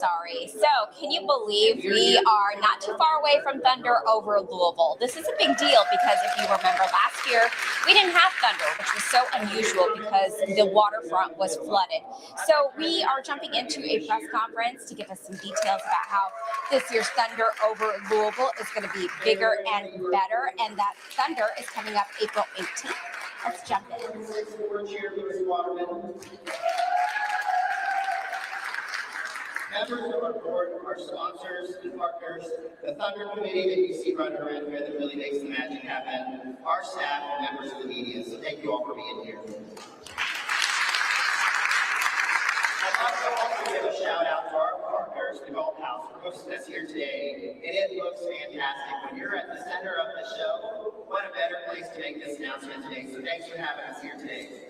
Sorry. So, can you believe we are not too far away from Thunder Over Louisville? This is a big deal because if you remember last year, we didn't have thunder, which was so unusual because the waterfront was flooded. So, we are jumping into a press conference to give us some details about how this year's Thunder Over Louisville is going to be bigger and better, and that Thunder is coming up April 18th. Let's jump in. Members of our board, our sponsors and partners, the Thunder Committee that you see running around here that really makes the magic happen, our staff and members of the media, so thank you all for being here. I'd like to also give a shout out to our partners, the Golf House, for hosting us here today, and it looks fantastic. When you're at the center of the show, what a better place to make this announcement today, so thanks for having us here today.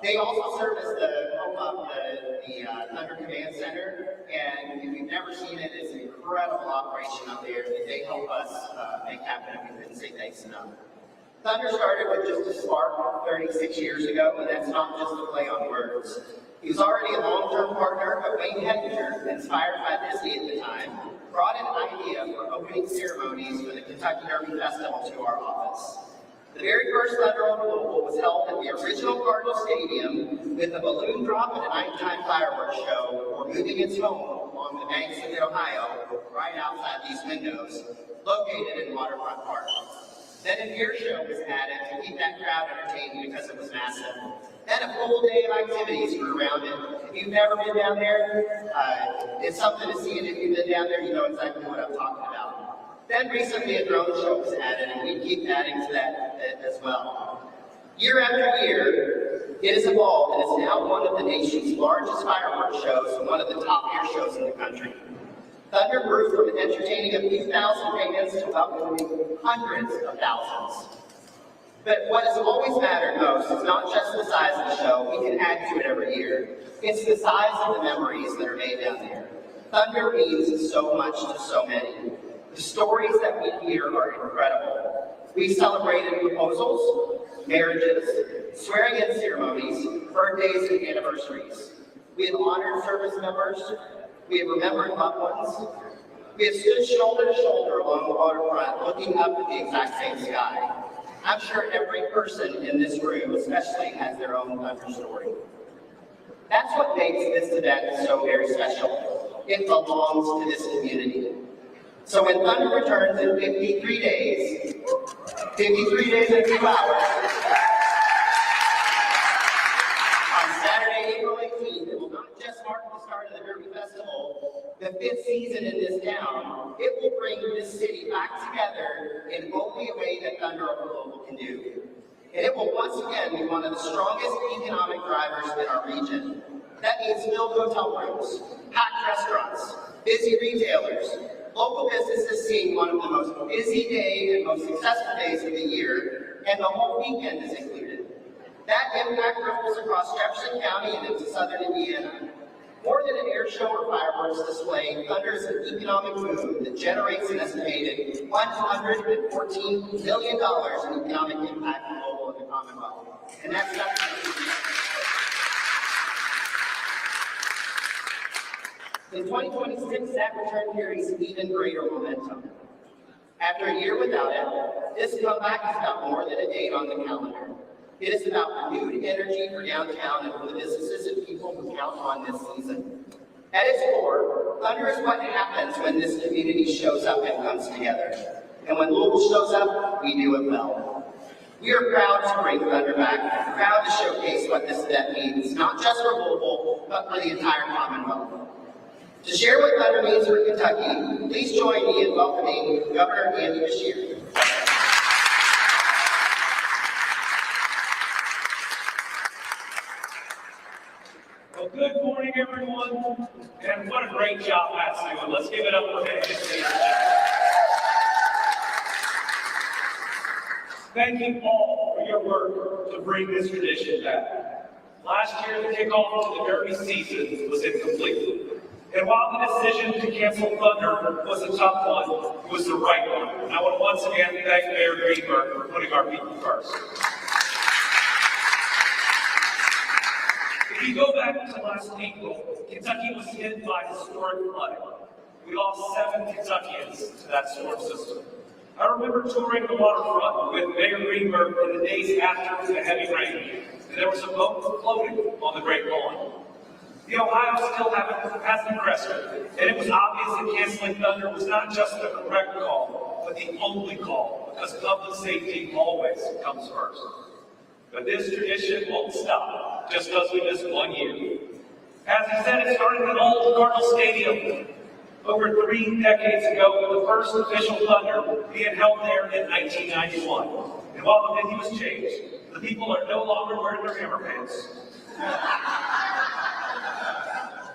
They also serve as the home of the Thunder Command Center, and if you've never seen it, it's an incredible operation up there that they help us make happen, and we couldn't say thanks enough. Thunder started with just a spark 36 years ago, and that's not just a play on words. He was already a long-term partner, but Wayne Hettinger, inspired by Disney at the time, brought an idea for opening ceremonies for the Kentucky Derby Festival to our office. The very first Thunder Over Louisville was held at the original Cardinal Stadium with a balloon drop and a nighttime fireworks show, or moving its home along the banks of the Ohio, right outside these windows, located in Waterfront Park. Then an air show was added to keep that crowd entertained because it was massive. Then a full day of activities were around it. If you've never been down there, it's something to see, and if you've been down there, you know exactly what I'm talking about. Then recently a drone show was added, and we keep adding to that as well. Year after year, it has evolved and is now one of the nation's largest fireworks shows and one of the top air shows in the country. Thunder grew from entertaining a few thousand fans to welcoming hundreds of thousands. But what has always mattered most is not just the size of the show, we can add to it every year. It's the size of the memories that are made down there. Thunder means so much to so many. The stories that we hear are incredible. We celebrated proposals, marriages, swearing-in ceremonies, birthdays, and anniversaries. We have honored service members. We have remembered loved ones. We have stood shoulder to shoulder along the waterfront, looking up at the exact same sky. I'm sure every person in this room especially has their own Thunder story. That's what makes this event so very special. It belongs to this community. So when Thunder returns in 53 days and 2 hours, on Saturday, April 18th, it will not just mark the start of the Derby Festival, the 5th season in this town. It will bring this city back together in only a way that Thunder Over Louisville can do. And it will once again be one of the strongest economic drivers in our region. That means filled hotel rooms, packed restaurants, busy retailers, local businesses seeing one of the most busy day and most successful days of the year, and the whole weekend is included. That impact ripples across Jefferson County and into southern Indiana. More than an air show or fireworks display, Thunder is an economic boom that generates an estimated $114 million in economic impact global in the Commonwealth. And that's not in 2026, that return carries even greater momentum. After a year without it, this comeback is about more than a date on the calendar. It is about renewed energy for downtown and for the businesses and people who count on this season. At its core, Thunder is what happens when this community shows up and comes together. And when Louisville shows up, we do it well. We are proud to bring Thunder back and proud to showcase what this event means, not just for Louisville, but for the entire Commonwealth. To share what Thunder means for Kentucky, please join me in welcoming Governor Andy Beshear. Well, good morning, everyone, and what a great job Matt's doing. Let's give it up for him. Thank you all for your work to bring this tradition back. Last year, the kickoff to the Derby season was incomplete. And while the decision to cancel Thunder was a tough one, it was the right one. And I want to once again thank Mayor Greenberg for putting our people first. If If you go back to last April, Kentucky was hit by historic flooding. We lost 7 Kentuckians to that storm system. I remember touring the waterfront with Mayor Greenberg in the days after the heavy rain, and there was a boat floating on the Great Lawn. The Ohio still hasn't impressed me, and it was obvious that canceling Thunder was not just the correct call, but the only call, because public safety always comes first. But this tradition won't stop just because we missed 1 year. As he said, it started at old Cardinal Stadium over 3 decades ago with the first official Thunder being held there in 1991. And while the venue has changed, the people are no longer wearing their hammer pants.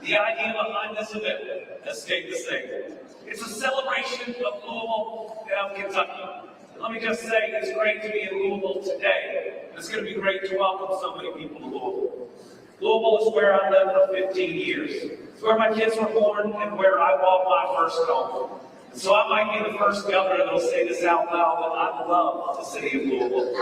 The idea behind this event has stayed the same. It's a celebration of Louisville and of Kentucky. And let me just say, it's great to be in Louisville today. It's going to be great to welcome so many people to Louisville. Louisville is where I lived for 15 years. It's where my kids were born and where I bought my first home. And so I might be the first governor that will say this out loud, but I love the city of Louisville.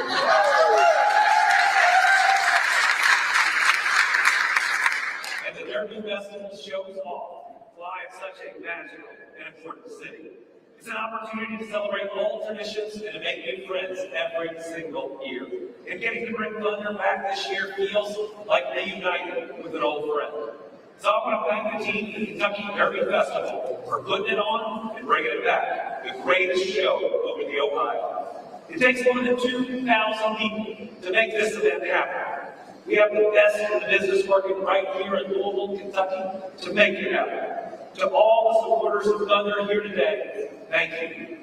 And the Derby Festival shows off why it's such a magical and important city. It's an opportunity to celebrate old traditions and to make new friends every single year. And getting to bring Thunder back this year feels like reuniting with an old friend. So I want to thank the team at the Kentucky Derby Festival for putting it on and bringing it back, the greatest show over the Ohio. It takes more than 2,000 people to make this event happen. We have the best in the business working right here in Louisville, Kentucky, to make it happen. To all the supporters of Thunder here today, thank you.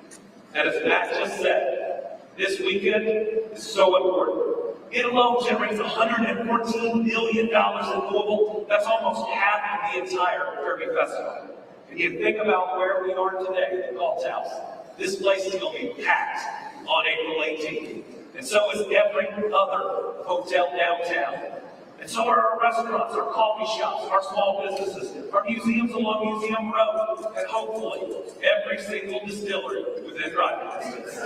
And as Matt just said, this weekend is so important. It alone generates $114 million in Louisville. That's almost half of the entire Derby Festival. And you think about where we are today at Galt's House. This place is going to be packed on April 18th. And so is every other hotel downtown. And so are our restaurants, our coffee shops, our small businesses, our museums along Museum Road, and hopefully every single distillery within driving distance.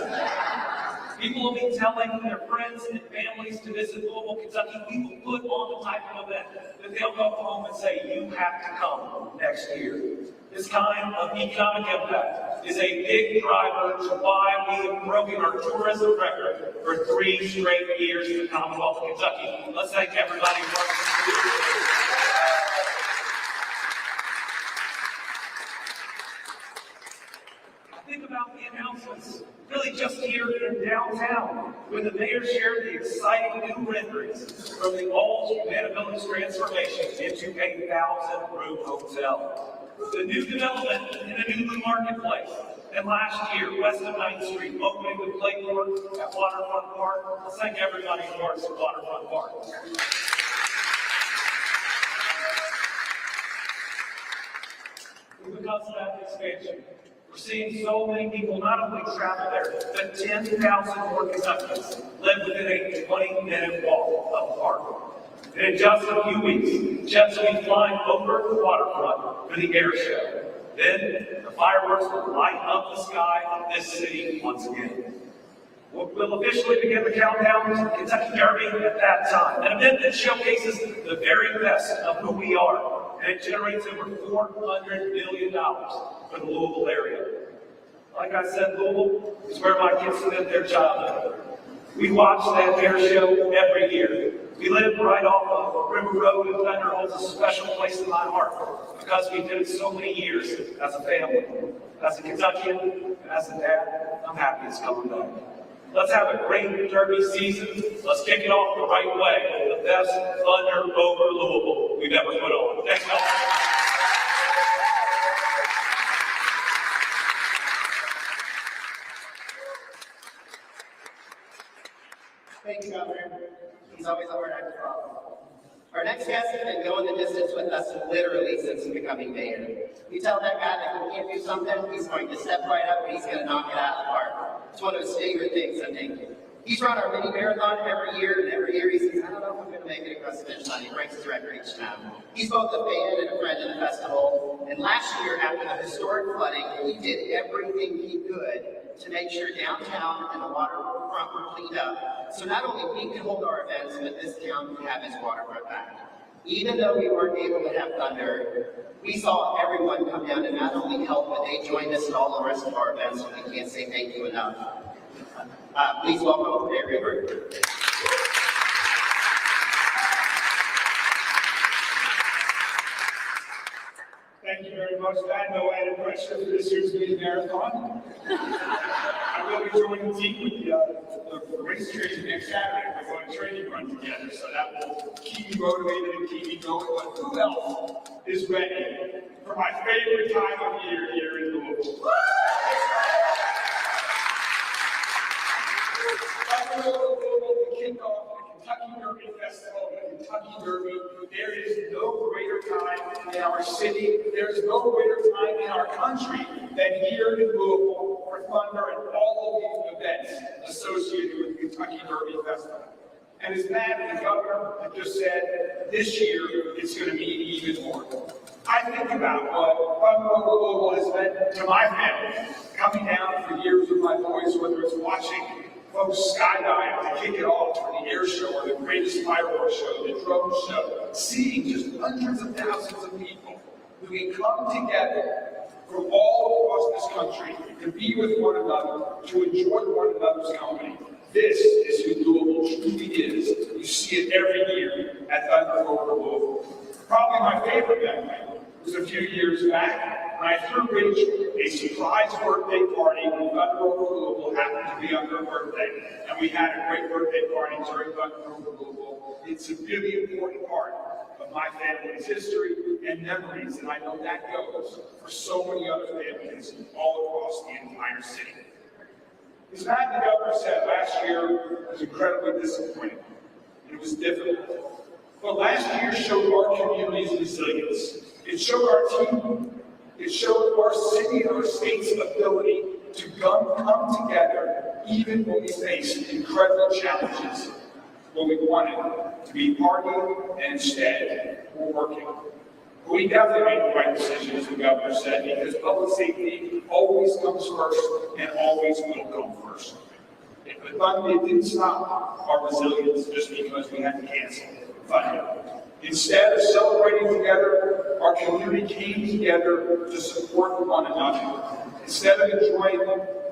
People will be telling their friends and families to visit Louisville, Kentucky. We will put on the type of event that they'll go home and say, you have to come next year. This kind of economic impact is a big driver to why we have broken our tourism record for 3 straight years in the Commonwealth of Kentucky. Let's thank everybody for Think about the announcements, really just here in downtown, when the mayor shared the exciting new renderings from the old Vanderbilt's transformation into a 1,000-room hotel. The new development in a new marketplace. And last year, west of 9th Street, opening the playground at Waterfront Park. Let's thank everybody who works at Waterfront Park. Because of that expansion, we're seeing so many people not only travel there, but 10,000 more Kentuckians live within a 20-minute walk of the park. And in just a few weeks, jets will be flying over the waterfront for the air show. Then, the fireworks will light up the sky of this city once again. We'll officially begin the countdown to the Kentucky Derby at that time, an event that showcases the very best of who we are, and it generates over $400 million for the Louisville area. Like I said, Louisville is where my kids spent their childhood. We watch that air show every year. We live right off of River Road, and Thunder holds a special place in my heart because we did it so many years as a family. As a Kentuckian, and as a dad, I'm happy it's coming back. Let's have a great Derby season. Let's kick it off the right way. The best Thunder over Louisville we've ever put on. Thanks, y'all. Thank you, Governor. He's always a hard act to follow. Our next guest has been going the distance with us literally since becoming mayor. You tell that guy that he can't do something, he's going to step right up and he's going to knock it out of the park. It's one of his favorite things, I think. He's run our mini marathon every year, and every year he says, I don't know if I'm going to make it across the finish line. He breaks his record each time. He's both a fan and a friend of the festival. And last year, after the historic flooding, he did everything he could to make sure downtown and the waterfront were cleaned up. So not only we can hold our events, but this town can have its waterfront back. Even though we weren't able to have Thunder, we saw everyone come down and not only help, but they joined us in all the rest of our events, and we can't say thank you enough. Please welcome Mary River. Thank you very much, Matt. No added pressure for this year's mini marathon. I will be joining the team with the race training next Saturday. We're going to training run together, so that will keep me motivated and keep me going. But who else is ready for my favorite time of year here in Louisville? Thunder Over Louisville to kick off the Kentucky Derby Festival, the Kentucky Derby. There is no greater time in our city, there's no greater time in our country than here in Louisville for Thunder and all of these events associated with the Kentucky Derby Festival. And as Matt and the governor have just said, this year it's going to be even more. I think about what Thunder Over Louisville has meant to my family, coming down for years with my boys, whether it's watching folks skydive to kick it off for the air show or the greatest fireworks show, the drone show, seeing just hundreds of thousands of people who can come together from all across this country to be with one another, to enjoy one another's company. This is who Louisville truly is. You see it every year at Thunder Over Louisville. Probably my favorite memory was a few years back when I threw Rachel a surprise birthday party when Thunder Over Louisville happened to be on her birthday. And we had a great birthday party during Thunder Over Louisville. It's a really important part of my family's history and memories, and I know that goes for so many other families all across the entire city. As Matt and the governor said, last year was incredibly disappointing, and it was difficult. But last year showed our community's resilience. It showed our team. It showed our city and our state's ability to come together even when we faced incredible challenges, when we wanted to be partying and instead we're working. But we definitely made the right decision, as the governor said, because public safety always comes first and always will come first. But it didn't stop our resilience just because we had to cancel Thunder. Instead of celebrating together, our community came together to support one another. Instead of enjoying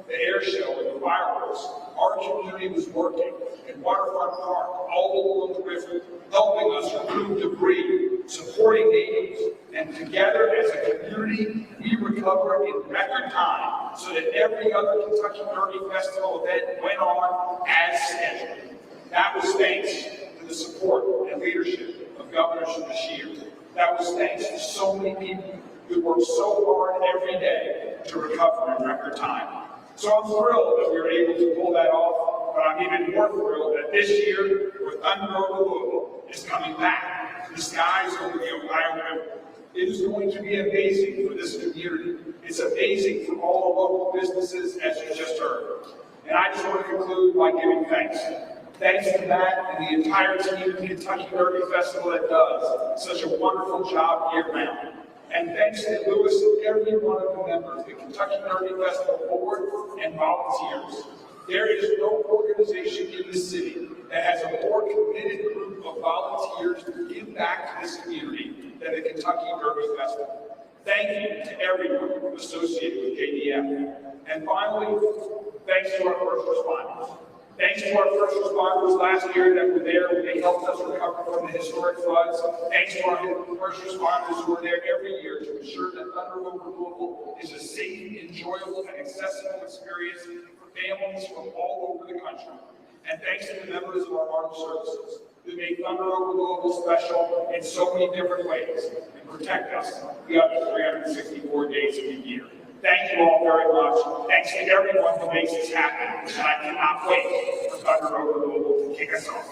the air show and the fireworks, our community was working in Waterfront Park, all along the river, helping us remove debris, supporting neighbors, and together as a community, we recovered in record time so that every other Kentucky Derby Festival event went on as scheduled. That was thanks to the support and leadership of Governor Bashir. That was thanks to so many people who worked so hard every day to recover in record time. So I'm thrilled that we were able to pull that off, but I'm even more thrilled that this year, with Thunder Over Louisville, is coming back to the skies over the Ohio River. It is going to be amazing for this community. It's amazing for all the local businesses, as you just heard. And I just want to conclude by giving thanks. Thanks to Matt and the entire team of the Kentucky Derby Festival that does such a wonderful job year-round. And thanks to Lewis and every one of the members of the Kentucky Derby Festival board and volunteers. There is no organization in the city that has a more committed group of volunteers to give back to this community than the Kentucky Derby Festival. Thank you to everyone associated with KDF. And finally, thanks to our first responders. Thanks to our first responders last year that were there when they helped us recover from the historic floods. Thanks to our first responders who are there every year to ensure that Thunder Over Louisville is a safe, enjoyable, and accessible experience for families from all over the country. And thanks to the members of our armed services who make Thunder Over Louisville special in so many different ways and protect us the other 364 days of the year. Thank you all very much. Thanks to everyone who makes this happen. And I cannot wait for Thunder Over Louisville to kick us off.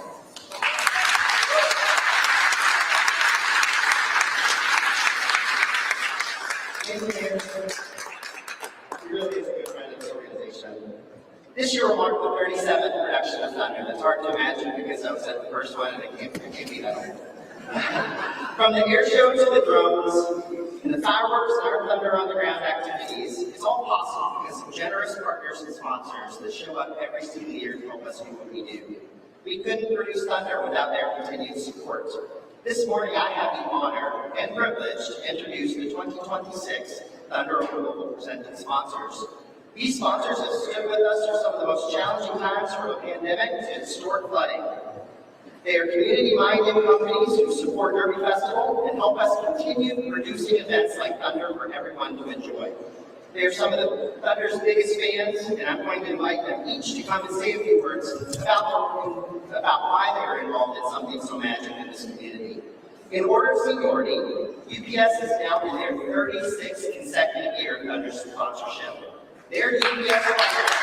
Thank you. He really is a good friend of the organization. This year will mark the 37th production of Thunder. That's hard to imagine because I was at the first one and it can't be that old. From the air show to the drones, and the fireworks and our Thunder on the Ground activities, it's all possible because of generous partners and sponsors that show up every single year to help us do what we do. We couldn't produce Thunder without their continued support. This morning, I have the honor and privilege to introduce the 2026 Thunder Over Louisville presenting sponsors. These sponsors have stood with us through some of the most challenging times, from a pandemic to historic flooding. They are community-minded companies who support Derby Festival and help us continue producing events like Thunder for everyone to enjoy. They are some of the Thunder's biggest fans, and I'm going to invite them each to come and say a few words about why they are involved in something so magical in this community. In order of seniority, UPS is now in their 36th consecutive year of Thunder sponsorship. Their UPS partners.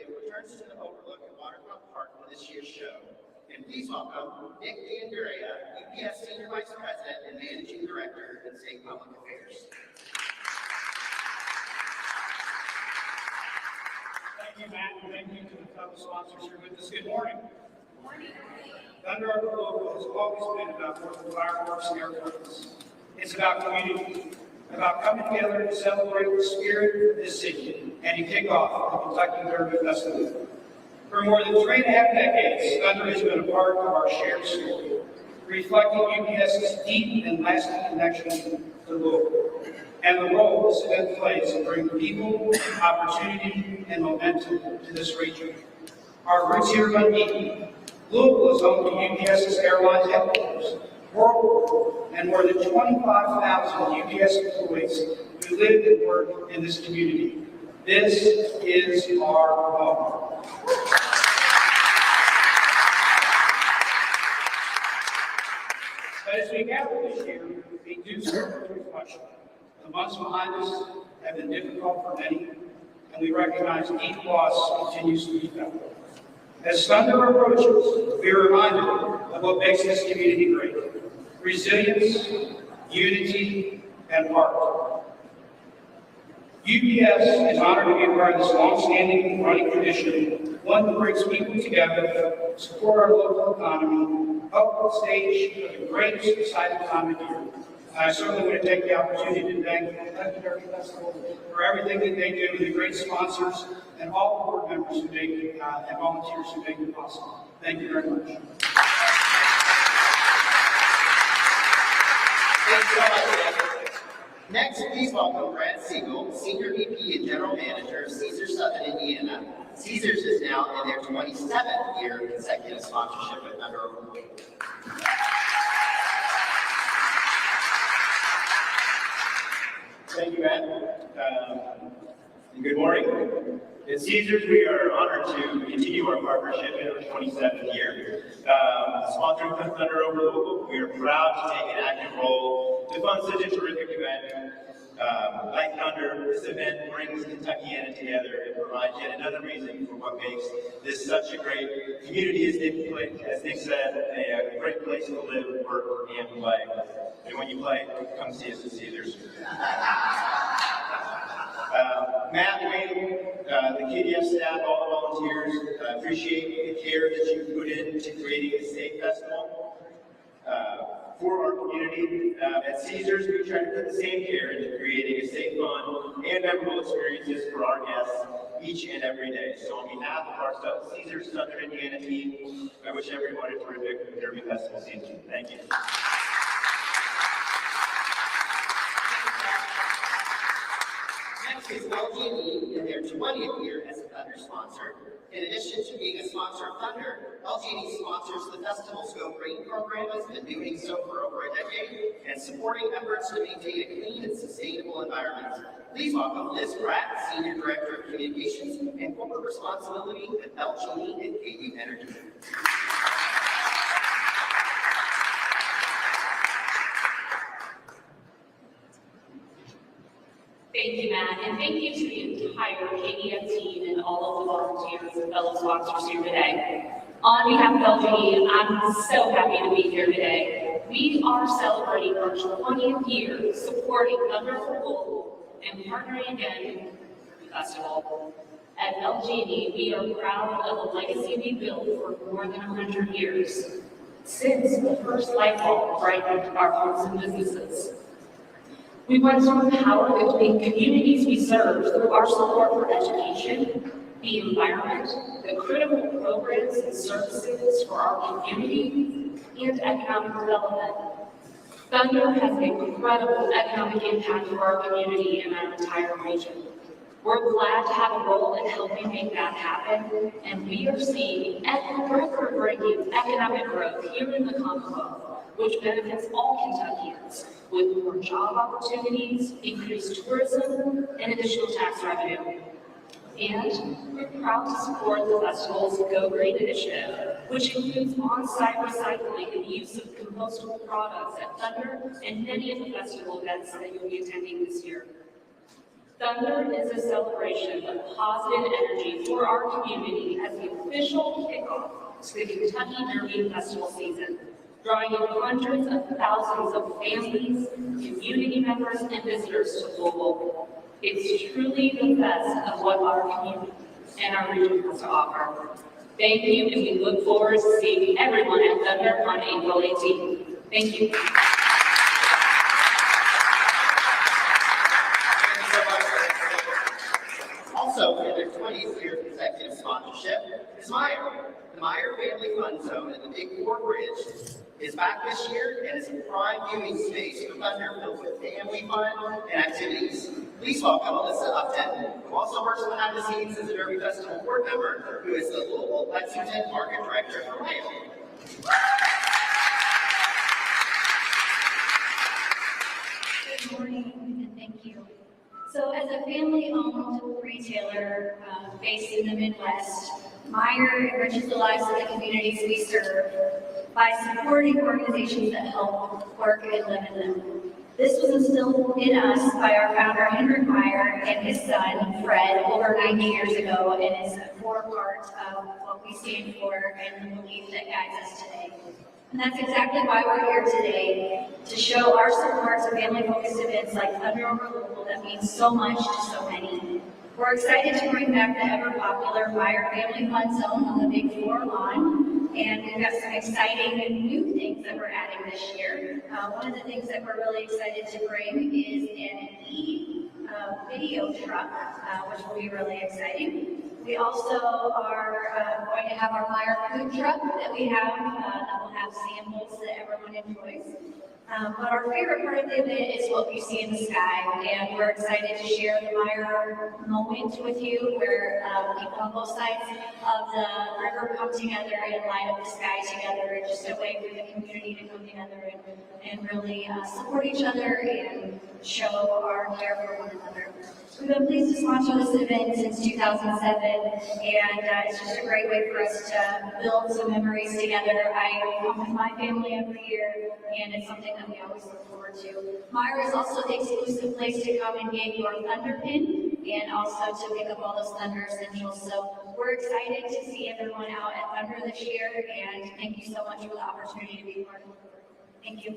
Returns to the Overlook at Waterfront Park for this year's show. And please welcome Nick D'Andrea, UPS Senior Vice President and Managing Director in State Public Affairs. Thank you, Matt, and thank you to the fellow sponsors here with us. Good morning. Good morning. Thunder Over Louisville has always been about more than fireworks and airplanes. It's about community, about coming together to celebrate the spirit of this city and to kick off the Kentucky Derby Festival. For more than 3.5 decades, Thunder has been a part of our shared story, reflecting UPS's deep and lasting connection to Louisville, and the role this event plays in bringing people, opportunity, and momentum to this region. Our roots here run deep. Louisville is home to UPS's airline headquarters, worldwide, and more than 25,000 UPS employees who live and work in this community. This is our home. But as we gather this year, we do start with reflection. The months behind us have been difficult for many, and we recognize deep loss continues to be felt. As Thunder approaches, we are reminded of what makes this community great: resilience, unity, and heart. UPS is honored to be a part of this long-standing running tradition, one that brings people together, support our local economy, help stage the greatest exciting time of year. I certainly want to take the opportunity to thank the Kentucky Derby Festival for everything that they do, the great sponsors, and all the board members who make it, and volunteers who make it possible. Thank you very much. Thanks so much, Nick. Next, please welcome Brad Siegel, Senior VP and General Manager of Caesars Southern Indiana. Caesars is now in their 27th year of consecutive sponsorship with Thunder Over Louisville. Thank you, Matt. Good morning. At Caesars, we are honored to continue our partnership in our 27th year. Sponsoring Thunder Over Louisville, we are proud to take an active role to fund such a terrific event. Like Thunder, this event brings Kentuckiana together and provides yet another reason for what makes this such a great community, as Nick said, a great place to live, work, and play. And when you play, come see us at Caesars. Matt, Wayne, the KDF staff, all the volunteers, appreciate the care that you put into creating a safe festival for our community. At Caesars, we try to put the same care into creating a safe, fun, and memorable experiences for our guests each and every day. So on behalf of our Caesars Southern Indiana team, I wish everyone a terrific Derby Festival season. Thank you. Next is LG&E in their 20th year as a Thunder sponsor. In addition to being a sponsor of Thunder, LG&E sponsors the festival's Go Green program, has been doing so for over a decade, and supporting efforts to maintain a clean and sustainable environment. Please welcome Liz Pratt, Senior Director of Communications and Corporate Responsibility at LG&E and KU Energy. Thank you, Matt, and thank you to the entire KDF team and all of the volunteers and fellow sponsors here today. On behalf of LG, I'm so happy to be here today. We are celebrating our 20th year supporting Thunder Over Louisville and partnering again with the festival. At LG, we are proud of the legacy we built for more than 100 years, since the first light bulb brightened our homes and businesses. We want to empower the communities we serve through our support for education, the environment, the critical programs and services for our community, and economic development. Thunder has an incredible economic impact for our community and our entire region. We're glad to have a role in helping make that happen, and we are seeing record-breaking economic growth here in the Commonwealth, which benefits all Kentuckians with more job opportunities, increased tourism, and additional tax revenue. And we're proud to support the festival's Go Green initiative, which includes on-site recycling and use of compostable products at Thunder and many of the festival events that you'll be attending this year. Thunder is a celebration of positive energy for our community as the official kickoff to the Kentucky Derby Festival season, drawing in hundreds of thousands of families, community members, and visitors to Louisville. It's truly the best of what our community and our region has to offer. Thank you, and we look forward to seeing everyone at Thunder on April 18th. Thank you. Also, in their 20th year of consecutive sponsorship is Meyer. The Meyer Family Fun Zone in the Big Four Bridge is back this year and is a prime viewing space for Thunder filled with family fun and activities. Please welcome Alyssa Upton, who also works behind the scenes as a Derby Festival board member, who is the Louisville Lexington Market Director for Meyer. Good morning, and thank you. So as a family-owned retailer based in the Midwest, Meyer enriches the lives of the communities we serve by supporting organizations that help work and live in them. This was instilled in us by our founder, Hendrik Meyer, and his son, Fred, over 90 years ago, and is a core part of what we stand for and the belief that guides us today. And that's exactly why we're here today, to show our support to family-focused events like Thunder Over Louisville that means so much to so many. We're excited to bring back the ever-popular Meyer Family Fun Zone on the Big Four lawn, and we've got some exciting and new things that we're adding this year. One of the things that we're really excited to bring is an video truck, which will be really exciting. We also are going to have our Meyer food truck that we have that will have samples that everyone enjoys. But our favorite part of the event is what you see in the sky, and we're excited to share the Meyer moment with you, where people on both sides of the river come together and light up the sky together. It's just a way for the community to come together and really support each other and show our care for one another. We've been pleased to sponsor this event since 2007, and it's just a great way for us to build some memories together. I come with my family every year, and it's something that we always look forward to. Meyer is also the exclusive place to come and get your Thunder pin, and also to pick up all those Thunder essentials. So we're excited to see everyone out at Thunder this year, and thank you so much for the opportunity to be part of it. Thank you.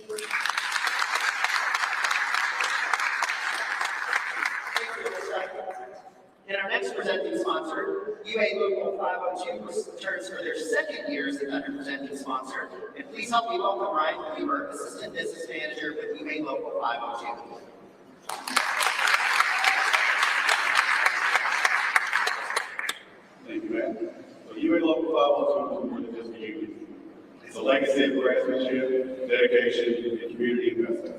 And our next presenting sponsor, UA Local 502, returns for their second year as the Thunder presenting sponsor. And please help me welcome Ryan Weaver, Assistant Business Manager with UA Local 502. Thank you, Matt. So UA Local 502 is more than just a union. It's a legacy of craftsmanship, dedication, and community investment.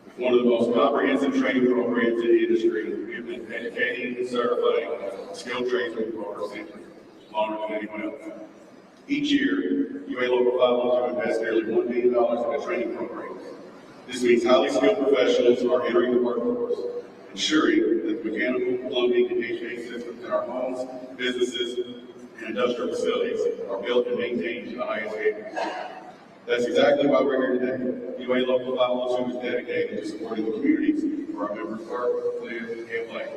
It's one of the most comprehensive training programs in the industry. We have been educating and certifying skilled tradesmen for over a century, longer than anyone else. Each year, UA Local 502 invests nearly $1 billion in the training program. This means highly skilled professionals are entering the workforce, ensuring that the mechanical, plumbing, and HVAC systems in our homes, businesses, and industrial facilities are built and maintained to the highest standards. That's exactly why we're here today. UA Local 502 is dedicated to supporting the communities where our members work, live, and play,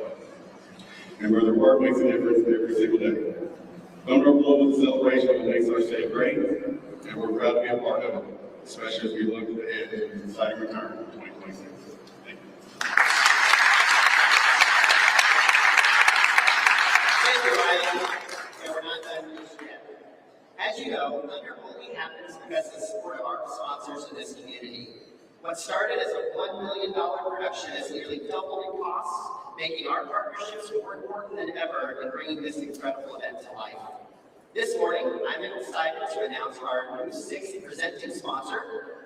and where their work makes a difference every single day. Thunder Over Louisville is a celebration that makes our state great, and we're proud to be a part of it, especially as we look ahead to an exciting return in 2026. Thank you. Thank you, Ryan. And we're not done just yet. As you know, Thunder only happens because of the support of our sponsors in this community. What started as a $1 million production has nearly doubled in cost making our partnerships more important than ever in bringing this incredible event to life. This morning, I'm excited to announce our new sixth presenting sponsor.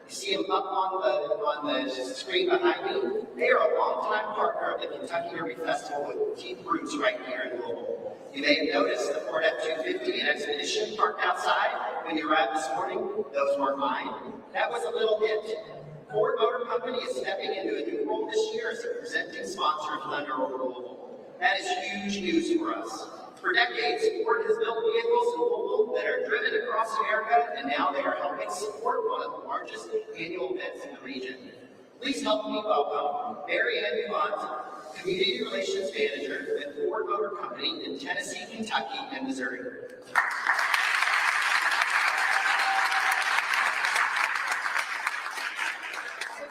You see them up on the screen behind me. They are a longtime partner of the Kentucky Derby Festival with deep roots right here in Louisville. You may have noticed the Ford F-250 and Expedition parked outside when you arrived this morning. Those weren't mine. That was a little hint. Ford Motor Company is stepping into a new role this year as a presenting sponsor of Thunder Over Louisville. That is huge news for us. For decades, Ford has built vehicles in Louisville that are driven across America, and now they are helping support one of the largest annual events in the region. Please help me welcome Mary Ann Dumont, Community Relations Manager with Ford Motor Company in Tennessee, Kentucky, and Missouri.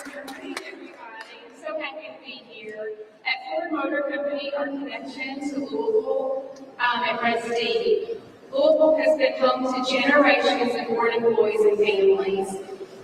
Good morning, everybody. I'm so happy to be here. At Ford Motor Company, our connection to Louisville and Prestige. Louisville has been home to generations of Ford employees and families,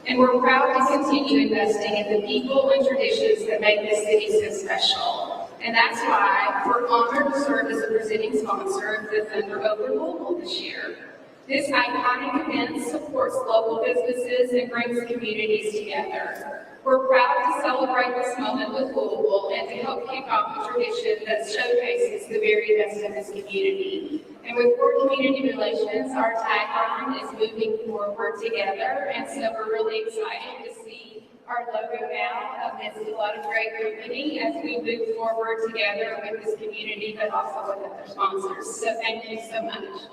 and we're proud to continue investing in the people and traditions that make this city so special. And that's why we're honored to serve as a presenting sponsor of the Thunder Over Louisville this year. This iconic event supports local businesses and brings communities together. We're proud to celebrate this moment with Louisville and to help kick off a tradition that showcases the very best of this community. And with Ford Community Relations, our tagline is moving forward together, and so we're really excited to see our logo now amidst a lot of great company as we move forward together with this community, but also with other sponsors. So thank you so much.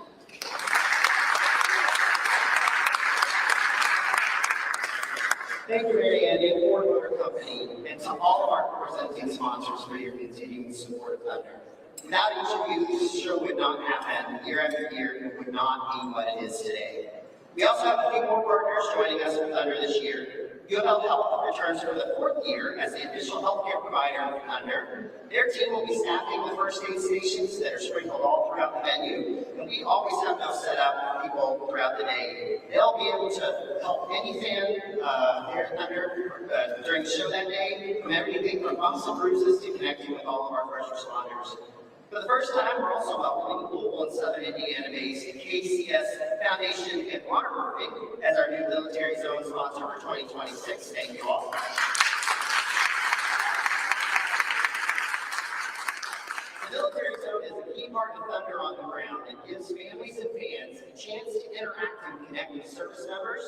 Thank you, Mary Ann, and Ford Motor Company, and to all of our presenting sponsors for your continuing support of Thunder. Without each of you, this show would not happen year after year, and would not be what it is today. We also have a few more partners joining us with Thunder this year. UofL Health returns for the fourth year as the official healthcare provider of Thunder. Their team will be staffing the first aid stations that are sprinkled all throughout the venue, and we always have those set up for people throughout the day. They'll be able to help any fan here at Thunder during the show that day, from everything from bumps and bruises to connecting with all of our first responders. For the first time, we're also welcoming Louisville and Southern Indiana-based KCS Foundation and Waterproofing as our new military zone sponsor for 2026. Thank you all. The military zone is a key part of Thunder on the ground. It gives families and fans a chance to interact and connect with service members,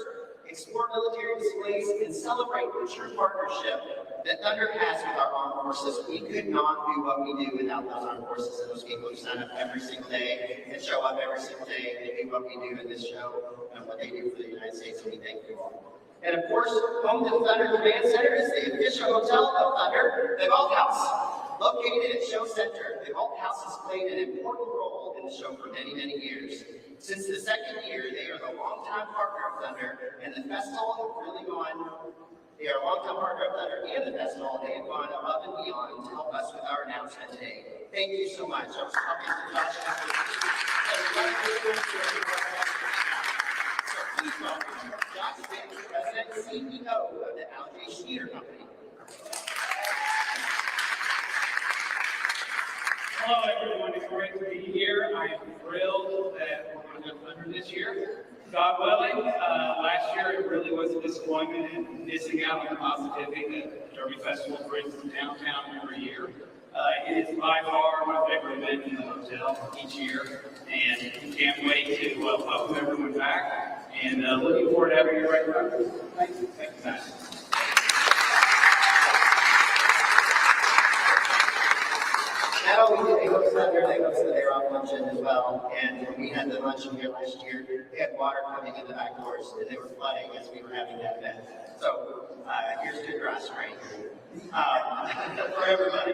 explore military displays, and celebrate the true partnership that Thunder has with our armed forces. We could not do what we do without those armed forces and those people who sign up every single day and show up every single day and do what we do in this show and what they do for the United States, and we thank you all. And of course, home to the Thunder Command Center is the official hotel of Thunder, the Golf House. Located at Show Center, the Golf House has played an important role in the show for many, many years. Since the second year, they are the longtime partner of Thunder, and the festival has really gone. They are a longtime partner of Thunder and the festival. They have gone above and beyond to help us with our announcement today. Thank you so much. I was talking to Josh after so please welcome Josh Finn, President and CEO of the Algae Theater Company. Hello, everyone. It's great to be here. I am thrilled that we're going to have Thunder this year. God willing, last year it really was a disappointment and missing out on the positivity that the Derby Festival brings to downtown every year. It is by far my favorite event in the hotel each year, and we can't wait to welcome everyone back. And looking forward to having you right back. Thank you. Thank you, guys. Not only did they host Thunder, they hosted their own luncheon as well. And when we had the luncheon here last year, they had water coming in the back doors, and they were flooding as we were having that event. So here's to grass rain for everybody.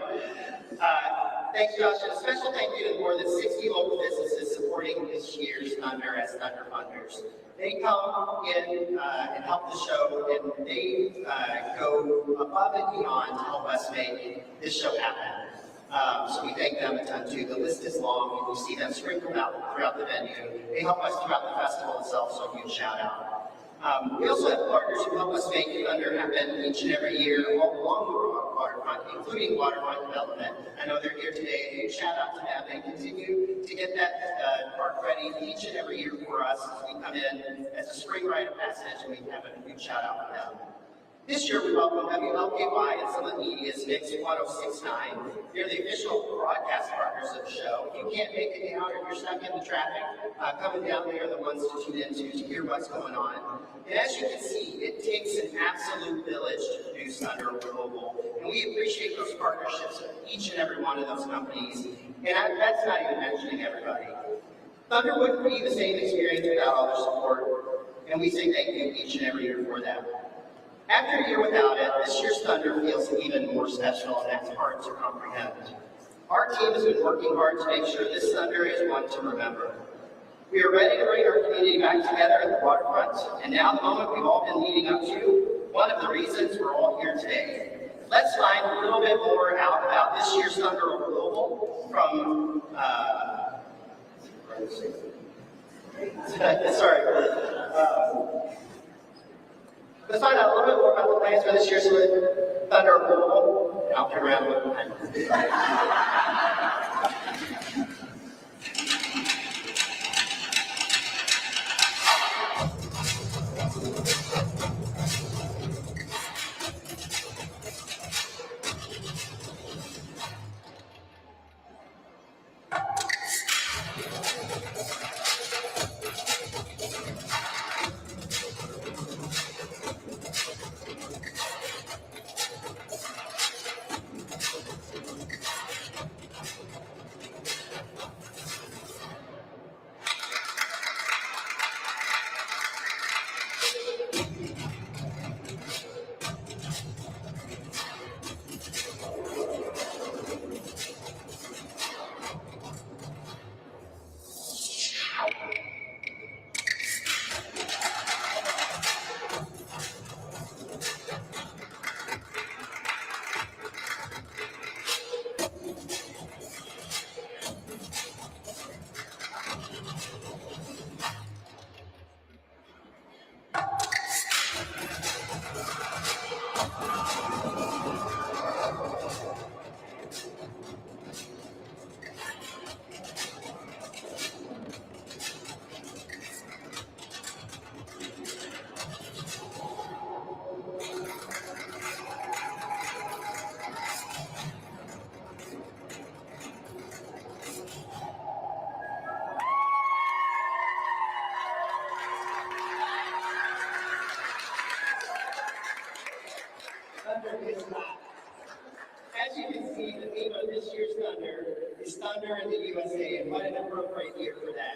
Thanks, Josh. And a special thank you to more than 60 local businesses supporting this year's Thunder as Thunder Funders. They come in and help the show, and they go above and beyond to help us make this show happen. So we thank them a ton too. The list is long, and you see them sprinkled out throughout the venue. They help us throughout the festival itself, so a huge shout out. We also have partners who help us make Thunder happen each and every year all along the waterfront, including waterfront development. I know they're here today. A huge shout out to them. They continue to get that park ready each and every year for us as we come in as a spring rite of passage, and we have a huge shout out for them. This year, we welcome WLKY and Summit Media's Mix 1069. They're the official broadcast partners of the show. If you can't make it down or you're stuck in the traffic, coming down there are the ones to tune into to hear what's going on. And as you can see, it takes an absolute village to produce Thunder Over Louisville. And we appreciate those partnerships with each and every one of those companies. And that's not even mentioning everybody. Thunder wouldn't be the same experience without all their support. And we say thank you each and every year for that. After a year without it, this year's Thunder feels even more special, and that's hard to comprehend. Our team has been working hard to make sure this Thunder is one to remember. We are ready to bring our community back together at the waterfront, and now the moment we've all been leading up to, one of the reasons we're all here today. Let's find a little bit more out about this year's Thunder Over Louisville from, let's find out a little bit more about the plans for this year's Thunder Over Louisville, and I'll turn around and look behind me. As you can see, the theme of this year's Thunder is Thunder in the USA, and what an appropriate year for that.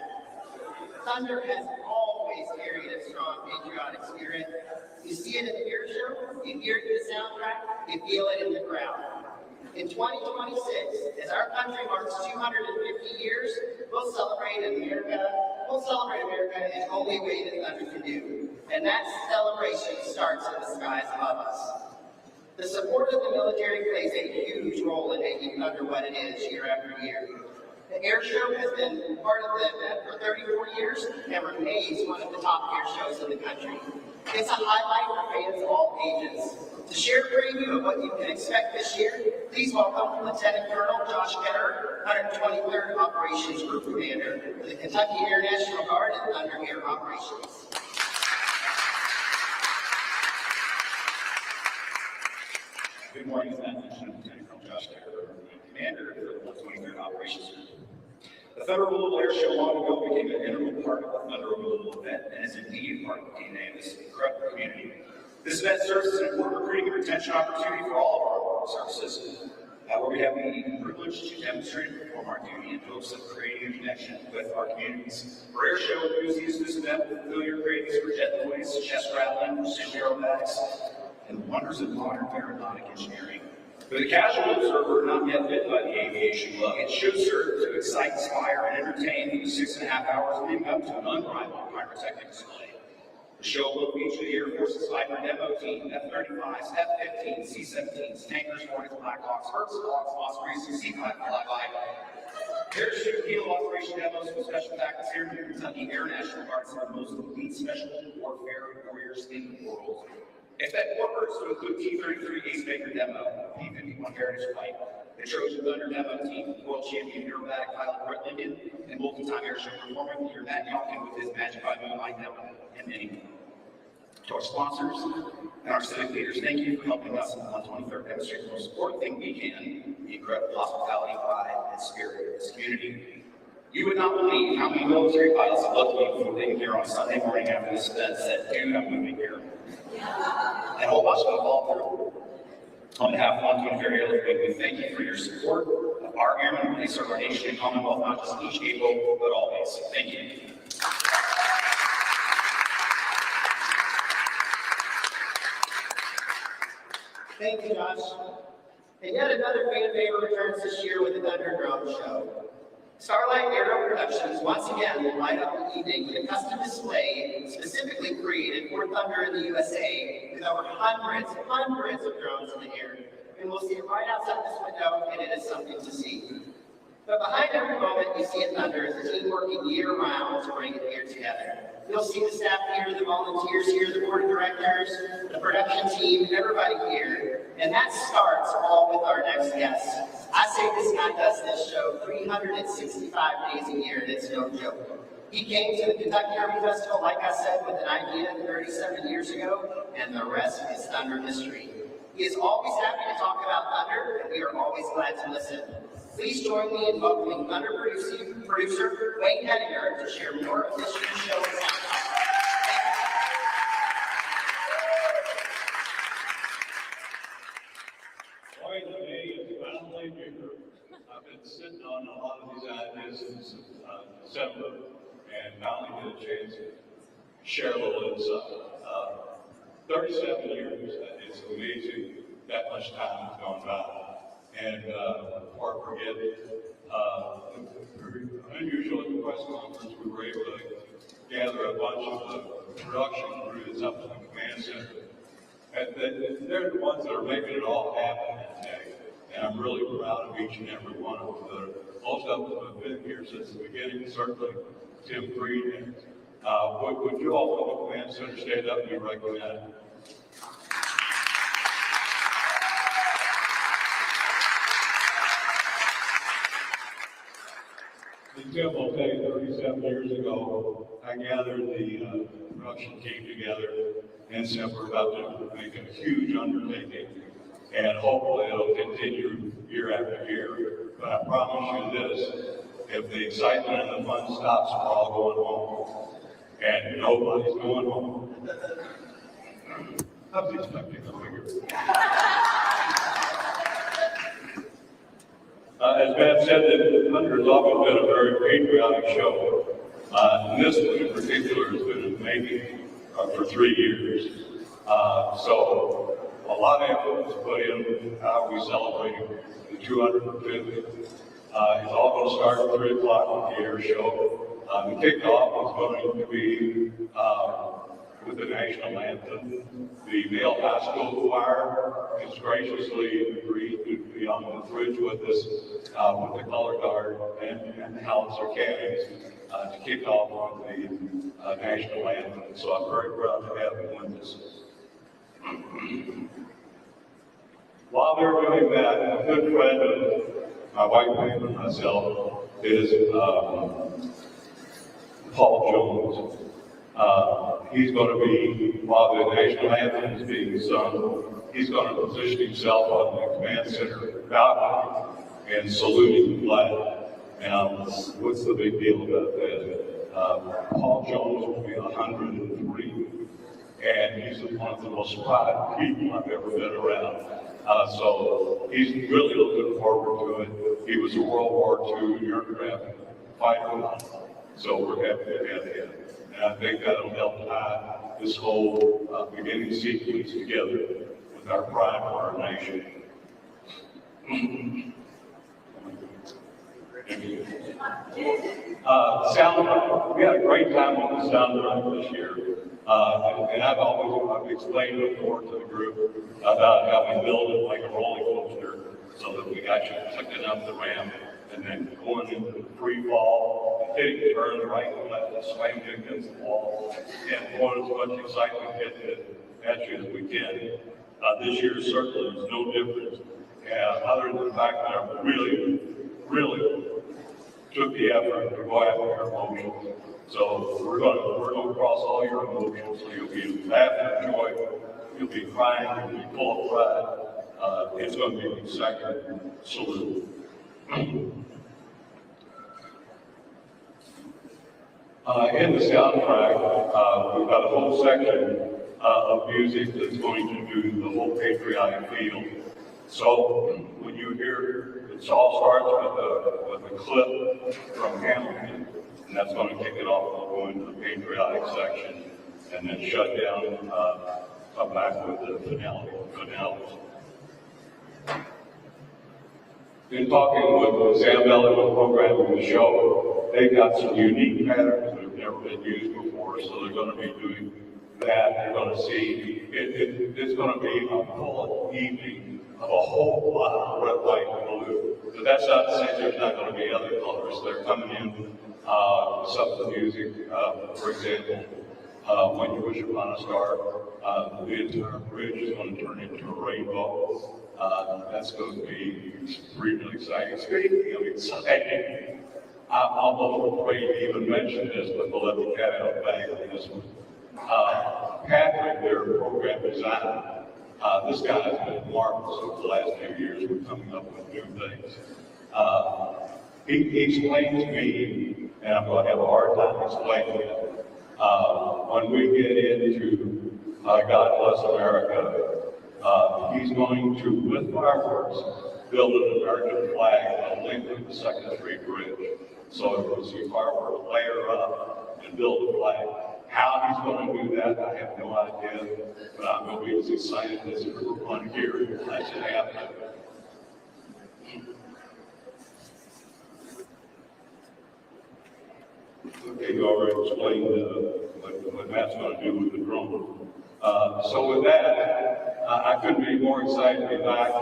Thunder has always carried a strong patriotic spirit. You see it in the air show, you hear it in the soundtrack, you feel it in the crowd. In 2026, as our country marks 250 years, we'll celebrate America in the only way that Thunder can do. And that celebration starts in the skies above us. The support of the military plays a huge role in making Thunder what it is year after year. The air show has been part of the event for 34 years and remains one of the top air shows in the country. It's a highlight for fans of all ages. To share a preview of what you can expect this year, please welcome Lieutenant Colonel Josh Ketter, 123rd Operations Group Commander for the Kentucky Air National Guard and Thunder Air Operations. Good morning, as Matt mentioned, I'm Lieutenant Colonel Josh Ketter, Commander for the 123rd Operations Group. The Thunder Over Louisville Air Show long ago became an integral part of the Thunder Over Louisville event and is indeed part of the DNA of this incredible community. This event serves as an important recruiting and retention opportunity for all of our armed services, where we have the privilege to demonstrate and perform our duty in hopes of creating a connection with our communities. For air show enthusiasts, this event will fulfill your cravings for jet noise, chest rattling, precision aerobatics, and the wonders of modern aeronautic engineering. For the casual observer not yet bit by the aviation bug, it should serve to excite, inspire, and entertain for the 6.5 hours leading up to an unrivaled pyrotechnic display. The show will feature the Air Force's Viper demo team, F-35s, F-15s, C-17s, tankers, Hornets, Blackhawks, Hertz, Hawks, Ospreys, and C-5 flyby. Parachute kilo operation demos with special tactics here in the Kentucky Air National Guard, some of the most elite special warfare warriors in the world. Expect more birds to include T-33 Ace Maker demo, P-51 Heritage Flight, the Trojan Thunder demo team, world champion aerobatic pilot Brett Lincoln, and multi-time airshow performer of the year Matt Yonkin with his Magic by Moonlight demo, and many more. To our sponsors and our civic leaders, thank you for helping us on 23rd demonstrate the most important thing we can, the incredible hospitality, pride, and spirit of this community. You would not believe how many military pilots have left me for being here on Sunday morning after this event said, dude, I'm moving here. And a whole bunch of them fall through. On behalf of 123rd Airlift, we thank you for your support of our airmen who serve our nation and Commonwealth, not just each April, but always. Thank you. Thank you, Josh. And yet another fan favorite returns this year with the Thunder Drone Show. Starlight Aero Productions once again will light up the evening with a custom display specifically created for Thunder in the USA with over hundreds of drones in the air. And we'll see it right outside this window, and it is something to see. But behind every moment you see at Thunder is a team working year-round to bring it here together. You'll see the staff here, the volunteers here, the board of directors, the production team, everybody here. And that starts all with our next guest. I say this guy does this show 365 days a year, and it's no joke. He came to the Kentucky Derby Festival, like I said, with an idea 37 years ago, and the rest is Thunder history. He is always happy to talk about Thunder, and we are always glad to listen. Please join me in welcoming Thunder producer Wayne Hedinger to share more of this year's show. Boy, the day is finally here. I've been sitting on a lot of these ideas since December, and finally get a chance to share a little insight. 37 years, it's amazing that much time has gone by. And before I forget, very unusual at the press conference, we were able to gather a bunch of the production crew that's up in the command center. And they're the ones that are making it all happen today. And I'm really proud of each and every one of them. Most of them have been here since the beginning, certainly Tim Freed. Would you all from the command center stand up and be recognized? Tim will tell you 37 years ago, I gathered the production team together and said we're about to make a huge undertaking, and hopefully it'll continue year after year. But I promise you this, if the excitement and the fun stops, we're all going home. And nobody's going home. I was expecting a figure. As Matt said, the Thunder has always been a very patriotic show. And this one in particular has been in the making for 3 years. So a lot of effort was put in how we celebrating the 250th. It's all going to start at 3 o'clock with the air show. The kickoff is going to be with the national anthem. The male high school choir has graciously agreed to be on the bridge with us with the color guard and the Howitzer cannons to kick off with the national anthem. So I'm very proud to have them with us. While they're doing that, a good friend of my wife and myself is Paul Jones. He's going to be, while the national anthem is being sung, he's going to position himself on the command center balcony and saluting the flag. Now, what's the big deal about that? Paul Jones will be 103, and he's one of the most proud people I've ever been around. So he's really looking forward to it. He was a World War II aircraft fighter, so we're happy to have him. And I think that'll help tie this whole beginning sequence together with our pride for our nation. Sound, we had a great time on the sound drive this year. And I've explained before to the group about how we build it like a roller coaster so that we got you clicking up the ramp and then going into the free fall, and hitting turns right and left and slamming against the wall, and going as much excitement getting it at you as we can. This year certainly is no different, other than the fact that I really took the effort to go after your emotions. So we're going to cross all your emotions. So you'll be laughing, joy, you'll be crying, you'll be full of pride. It's going to be the second salute. In the soundtrack, we've got a whole section of music that's going to do the whole patriotic feel. So when you hear, it all starts with a clip from Hamilton, and that's going to kick it off. We'll go into the patriotic section, and then shut down, come back with the finale. In talking with Sam Bell and programming the show, they've got some unique patterns that have never been used before, so they're going to be doing that. They're going to see, it's going to be a full evening of a whole lot of red, white, and blue. But that's not to say there's not going to be other colors. They're coming in with some of the music. For example, When You Wish Upon a Star, the entire bridge is going to turn into a rainbow. That's going to be really exciting. Speaking of exciting, I'm almost afraid to even mention this, but we'll let the cat out of the bag on this one. Patrick, their program designer, this guy has been marvelous over the last few years. We're coming up with new things. He explained to me, and I'm going to have a hard time explaining it, when we get into God Bless America, he's going to, with fireworks, build an American flag on the length of the 2nd Street Bridge. So you can see fireworks layer up and build a flag. How he's going to do that, I have no idea, but I'm going to be as excited as everyone here as it happens. Okay, you already explained what Matt's going to do with the drone. So with that, I couldn't be more excited to be back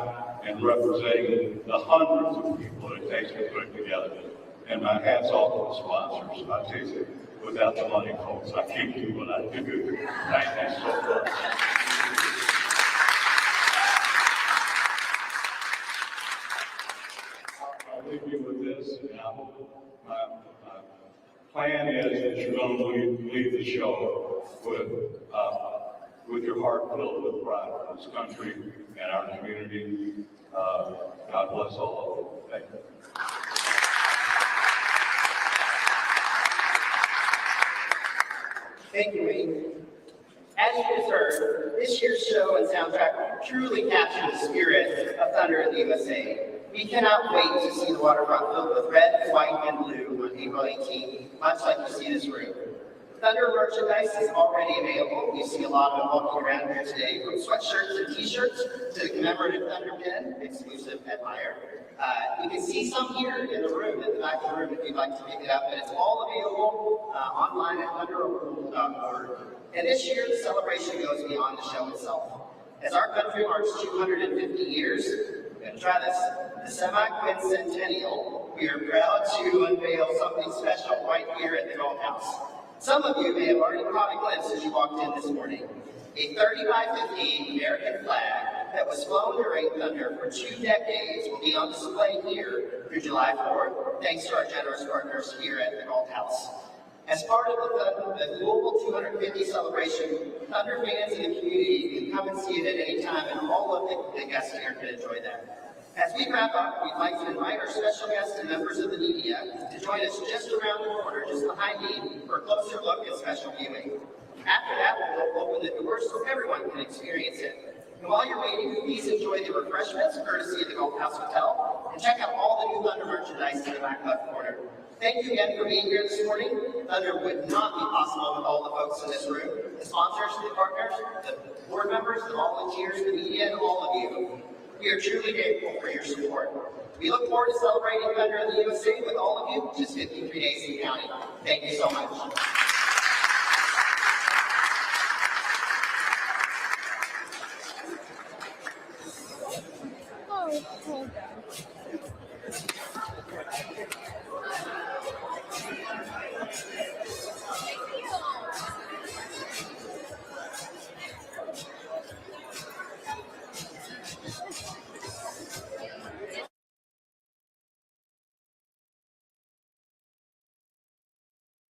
and representing the hundreds of people that it takes to put it together. And my hat's off to the sponsors. I tell you, without the money, folks, I can't do what I do. Thank you so much. I'll leave you with this, and I hope my plan is that you're going to leave the show with your heart filled with pride for this country and our community. God bless all of you. Thank you. Thank you, Wayne. As you just heard, this year's show and soundtrack truly capture the spirit of Thunder in the USA. We cannot wait to see the waterfront filled with red, white, and blue on April 18th, much like you see this room. Thunder merchandise is already available. You see a lot of them walking around here today, from sweatshirts and t-shirts to the commemorative Thunder pin, exclusive at Meyer. You can see some here in the room, at the back of the room, if you'd like to pick it up, but it's all available online at thunderoverlouisville.org. And this year, the celebration goes beyond the show itself. As our country marks 250 years, we're going to try this, the semi-quincentennial, we are proud to unveil something special right here at the Golf House. Some of you may have already caught a glimpse as you walked in this morning. A 30 by 15 American flag that was flown during Thunder for 2 decades will be on display here through July 4th, thanks to our generous partners here at the Golf House. As part of the Louisville 250 celebration, Thunder fans in the community can come and see it at any time, and all of the guests here can enjoy that. As we wrap up, we'd like to invite our special guests and members of the media to join us just around the corner, just behind me, for a closer look at special viewing. After that, we'll open the doors so everyone can experience it. And while you're waiting, please enjoy the refreshments courtesy of the Golf House Hotel, and check out all the new Thunder merchandise in the back left corner. Thank you again for being here this morning. Thunder would not be possible with all the folks in this room, the sponsors, the partners, the board members, the volunteers, the media, and all of you. We are truly grateful for your support. We look forward to celebrating Thunder in the USA with all of you just 53 days in counting. Thank you so much.